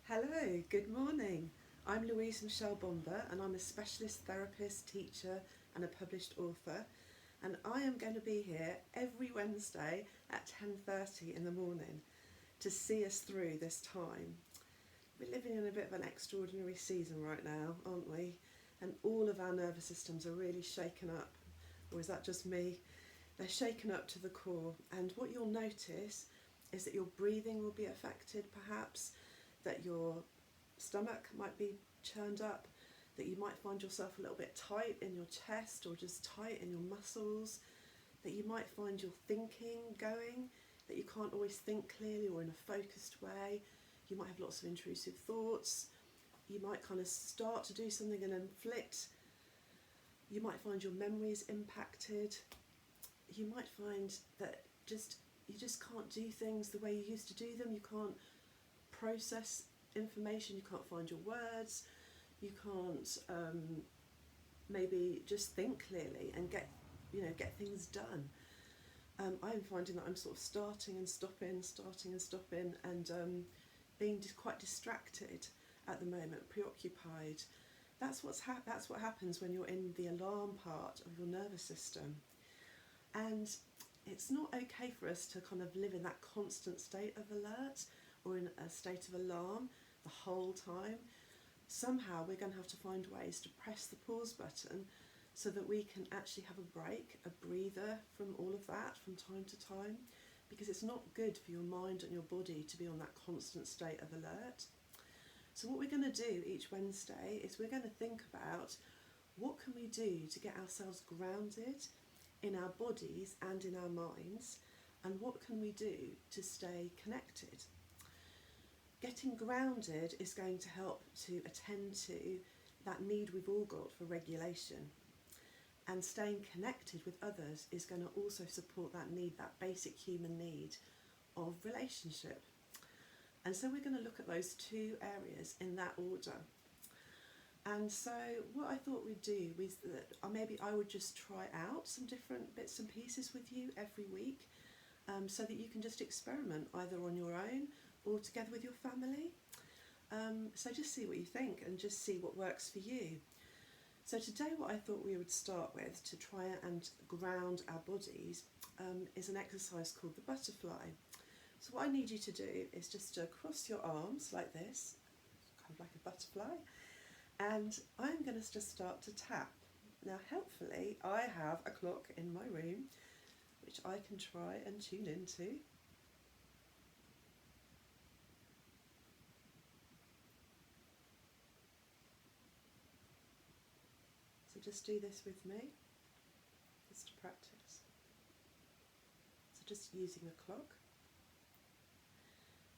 Hello, good morning. I'm Louise and I'm a specialist therapist, teacher and a published author, and I am going to be here every Wednesday at 10:30 in the morning to see us through this time. We're living in a bit of an extraordinary season right now, aren't we? And all of our nervous systems are really shaken up. Or is that just me? They're shaken up to the core, and what you'll notice is that your breathing will be affected perhaps, that your stomach might be churned up, that you might find yourself a little bit tight in your chest or just tight in your muscles, that you might find your thinking going, that you can't always think clearly or in a focused way. You might have lots of intrusive thoughts. You might kind of start to do something and then flit. You might find your memories impacted. You might find that you just can't do things the way you used to do them. You can't process information, you can't find your words, you can't maybe just think clearly and get things done. I'm finding that I'm sort of starting and stopping, and being quite distracted at the moment, preoccupied. That's what happens when you're in the alarm part of your nervous system, and it's not okay for us to kind of live in that constant state of alert or in a state of alarm the whole time. Somehow we're going to have to find ways to press the pause button so that we can actually have a break, a breather from all of that from time to time, because it's not good for your mind and your body to be on that constant state of alert. So what we're going to do each Wednesday is we're going to think about what can we do to get ourselves grounded in our bodies and in our minds, and what can we do to stay connected. Getting grounded is going to help to attend to that need we've all got for regulation, and staying connected with others is going to also support that need, that basic human need of relationship. And so we're going to look at those two areas in that order. And so what I thought we'd do is that maybe I would just try out some different bits and pieces with you every week, so that you can just experiment either on your own or together with your family. So just see what you think and just see what works for you. So today what I thought we would start with to try and ground our bodies is an exercise called the butterfly. So what I need you to do is just to cross your arms like this, kind of like a butterfly, and I'm going to just start to tap. Now helpfully I have a clock in my room which I can try and tune into. So just do this with me, just to practice. So just using the clock.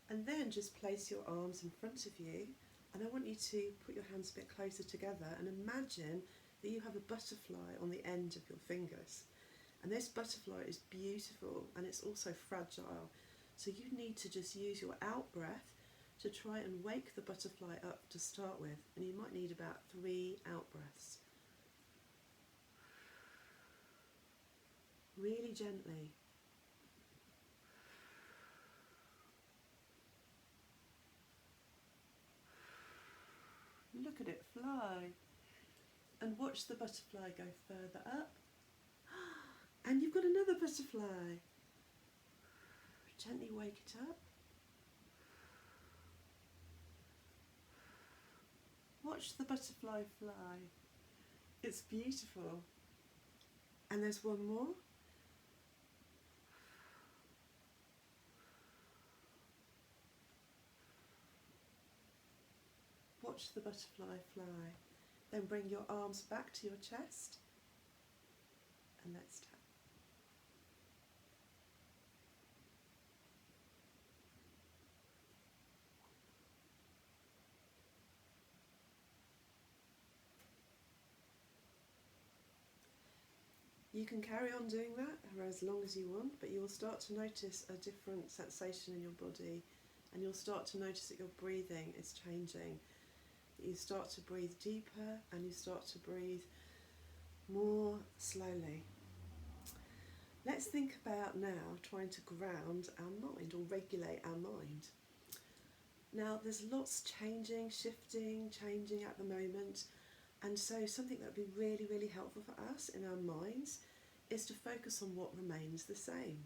And then just place your arms in front of you, and I want you to put your hands a bit closer together and imagine that you have a butterfly on the end of your fingers. And this butterfly is beautiful and it's also fragile. So you need to just use your out breath to try and wake the butterfly up to start with, and you might need about 3 out breaths. Really gently. Look at it fly, and watch the butterfly go further up, and you've got another butterfly. Gently wake it up. Watch the butterfly fly. It's beautiful. And there's one more. Watch the butterfly fly. Then bring your arms back to your chest and let's tap. You can carry on doing that for as long as you want, but you'll start to notice a different sensation in your body, and you'll start to notice that your breathing is changing. You start to breathe deeper and you start to breathe more slowly. Let's think about now trying to ground our mind or regulate our mind. Now there's lots changing, shifting, changing at the moment, and so something that would be really, really helpful for us in our minds is to focus on what remains the same.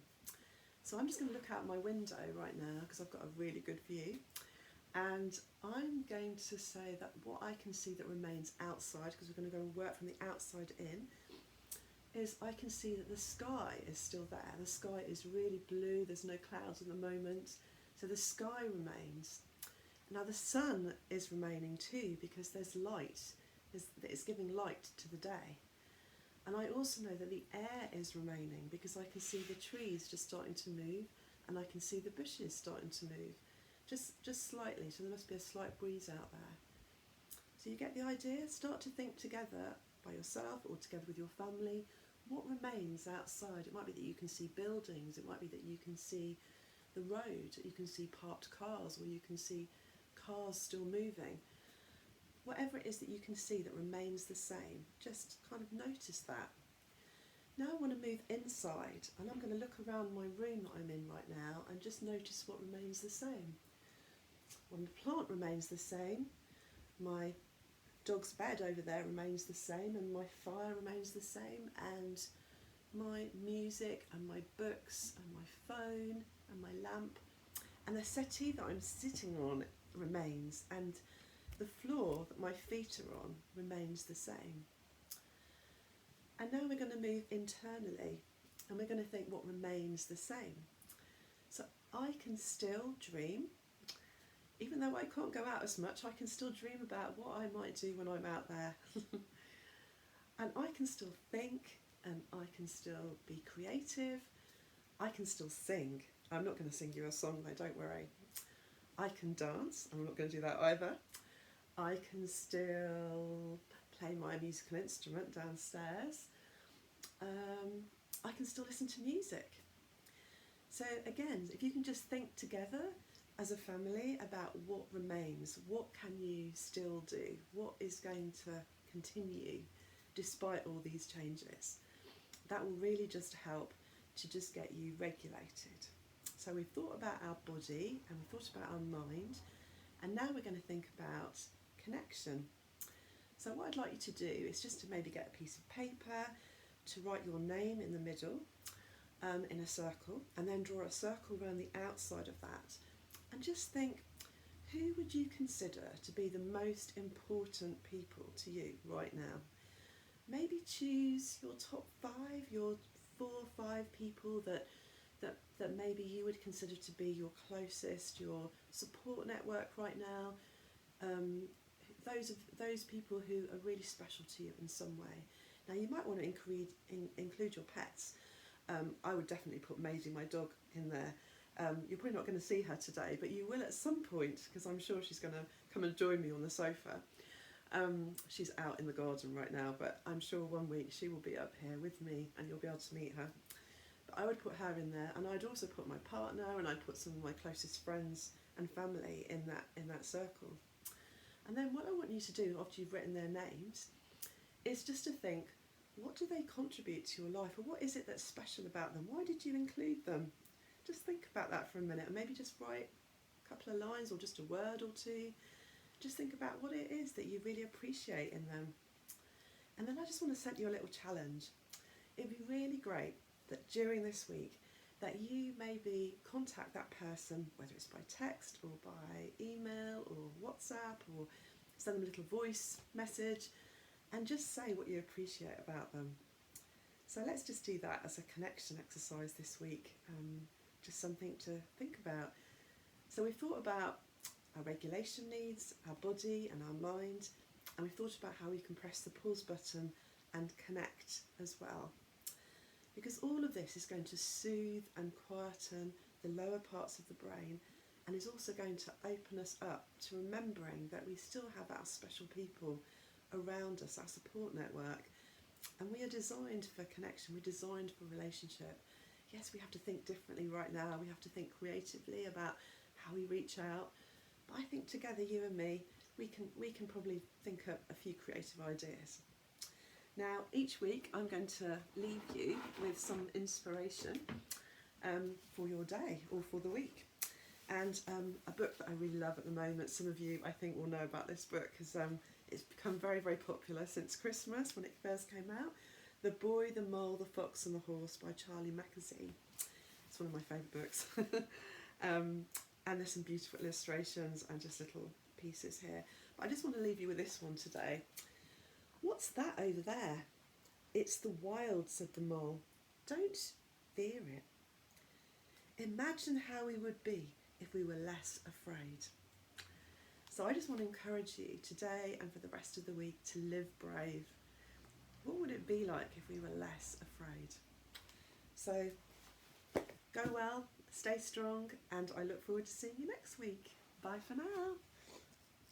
So I'm just going to look out my window right now because I've got a really good view, and I'm going to say that what I can see that remains outside, because we're going to go and work from the outside in, is I can see that the sky is still there. The sky is really blue, there's no clouds at the moment, so the sky remains. Now the sun is remaining too, because there's light, it's giving light to the day. And I also know that the air is remaining, because I can see the trees just starting to move, and I can see the bushes starting to move, just slightly, so there must be a slight breeze out there. So you get the idea? Start to think together by yourself or together with your family, what remains outside. It might be that you can see buildings, it might be that you can see the road, you can see parked cars, or you can see cars still moving. Whatever it is that you can see that remains the same, just kind of notice that. Now I want to move inside, and I'm going to look around my room that I'm in right now and just notice what remains the same. Well, the plant remains the same, my dog's bed over there remains the same, and my fire remains the same, and my music and my books and my phone and my lamp, and the settee that I'm sitting on remains, and the floor that my feet are on remains the same. And now we're going to move internally, and we're going to think what remains the same. So I can still dream. Even though I can't go out as much, I can still dream about what I might do when I'm out there. And I can still think, and I can still be creative. I can still sing. I'm not going to sing you a song though, don't worry. I can dance. I'm not going to do that either. I can still play my musical instrument downstairs. I can still listen to music. So again, if you can just think together as a family about what remains, what can you still do, what is going to continue despite all these changes, that will really just help to just get you regulated. So we've thought about our body and we've thought about our mind, and now we're going to think about connection. So what I'd like you to do is just to maybe get a piece of paper, to write your name in the middle in a circle, and then draw a circle around the outside of that. And just think, who would you consider to be the most important people to you right now? Maybe choose your top 5, your 4 or 5 people that maybe you would consider to be your closest, your support network right now. Those people who are really special to you in some way. Now you might want to include your pets. I would definitely put Maisie, my dog, in there. You're probably not going to see her today, but you will at some point, because I'm sure she's going to come and join me on the sofa. She's out in the garden right now, but I'm sure one week she will be up here with me and you'll be able to meet her. But I would put her in there, and I'd also put my partner, and I'd put some of my closest friends and family in that circle. And then what I want you to do after you've written their names is just to think, what do they contribute to your life, or what is it that's special about them? Why did you include them? Just think about that for a minute, and maybe just write a couple of lines or just a word or two. Just think about what it is that you really appreciate in them. And then I just want to set you a little challenge. It'd be really great that during this week that you maybe contact that person, whether it's by text or by email or WhatsApp, or send them a little voice message, and just say what you appreciate about them. So let's just do that as a connection exercise this week, just something to think about. So we've thought about our regulation needs, our body and our mind, and we've thought about how we can press the pause button and connect as well. Because all of this is going to soothe and quieten the lower parts of the brain, and is also going to open us up to remembering that we still have our special people around us, our support network. And we are designed for connection, we're designed for relationship. Yes, we have to think differently right now, we have to think creatively about how we reach out, but I think together, you and me, we can probably think up a few creative ideas. Now, each week I'm going to leave you with some inspiration for your day or for the week. And a book that I really love at the moment, some of you I think will know about this book because it's become very, very popular since Christmas when it first came out. The Boy, the Mole, the Fox and the Horse by Charlie Mackesy. It's one of my favourite books. And there's some beautiful illustrations and just little pieces here. But I just want to leave you with this one today. What's that over there? It's the wild, said the mole. Don't fear it. Imagine how we would be if we were less afraid. So I just want to encourage you today and for the rest of the week to live brave. What would it be like if we were less afraid? So go well, stay strong, and I look forward to seeing you next week. Bye for now.